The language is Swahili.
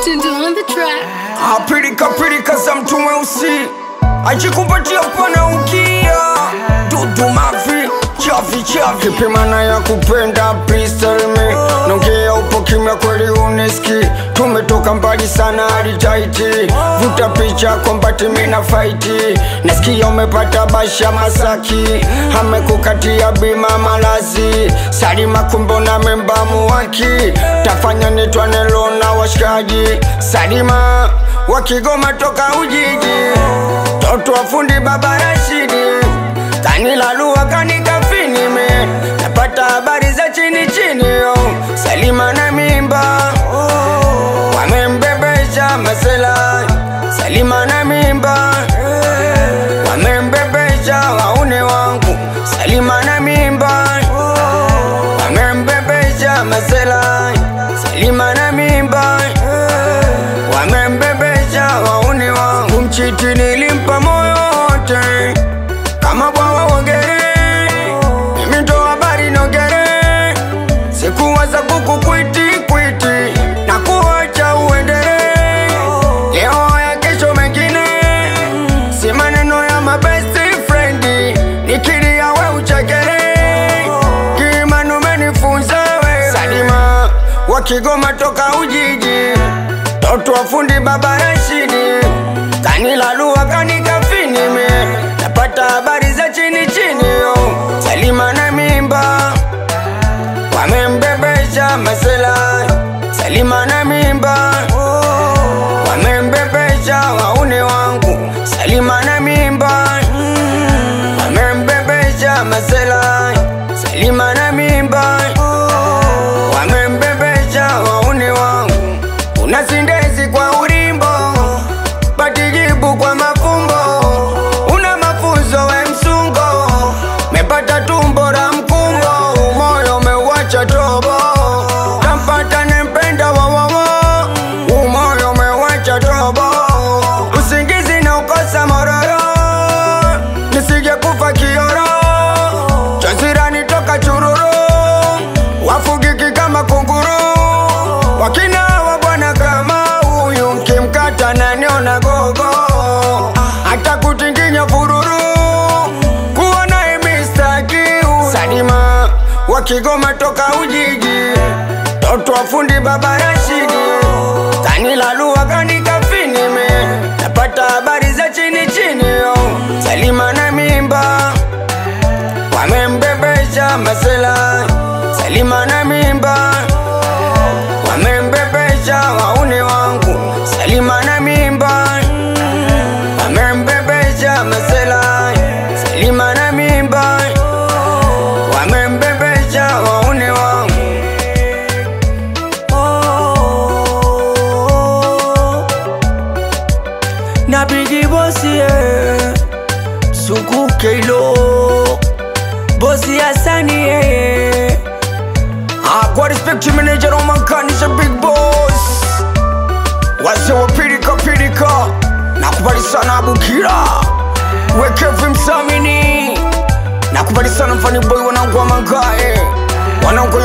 Tundu on the track. Pilika za mtu mweusi ajikupatia pana ukia dudu mavi chavi kipimana ya kupenda please tell me nongea upo kimya kweli uneski tumetoka mbali sana hadi taiti vuta picha kombati mina fighti nasikia umepata basha Masaki amekukatia bima malazi Salima kumbo na memba muwaki tafanya nitwane lona washikaji Salima wakigoma toka Ujiji toto wafundi baba Rashidi kanilalua kanikafini me napata habari za chini yo Salima na mimba wamembebesha masela Salima na mimba wamembebesha waune wangu Salima na mimba wamembebesha masela Salima na mimba wamembebesha waune wangu mchiti nilimpa moyo wote kama bwawa wogere mimi ndo habari nogere sikuwaza kukukwiti na kuacha uendere leo ya kesho mengine si maneno ya my best friend nikiri ya we uchakere kimanu menifunza we Salima wakigoma toka Ujiji toto wafundi baba Rashidi kanilalua kanikafini me napata habari za chini yo Salima na mimba wamembebesha masela Salima na mimba wamembebesha waune wangu Salima na mimba wamembebesha masela Salima na mimba wamembebesha waune wangu unasindezi kwa urimbo patijibu kwa mafumbo una mafunzo we msungo mepata tumbo la mkungo umoyo umeuacha tobo tampata nempenda wawawo umoyo umeuacha tobo usingizi na ukosa mororo nisije kufa kioro chazirani toka chururu wafugiki kama kunguru wakina wa bwana kama huyu mkimkata na niona gogo hata kutinginya fururu kuona imistaki Salima wakigoma toka Ujiji toto wafundi baba Rashidi kanilalua kanikafini me napata habari za chini yo Salima na mimba wamembebesha masela Salima na mimba wamembebesha waune wangu Salima na mimba wamembebesha masela Salima na mimba wamembebesha waune wangu na bigi bosi Suku Keilo bosi Asani kwa respect to manager on my gun is a big boss wase wa pilika nakubali sana Bukira weke vimsamini nakubali sana mfani boy wanangu wa mangae wanangu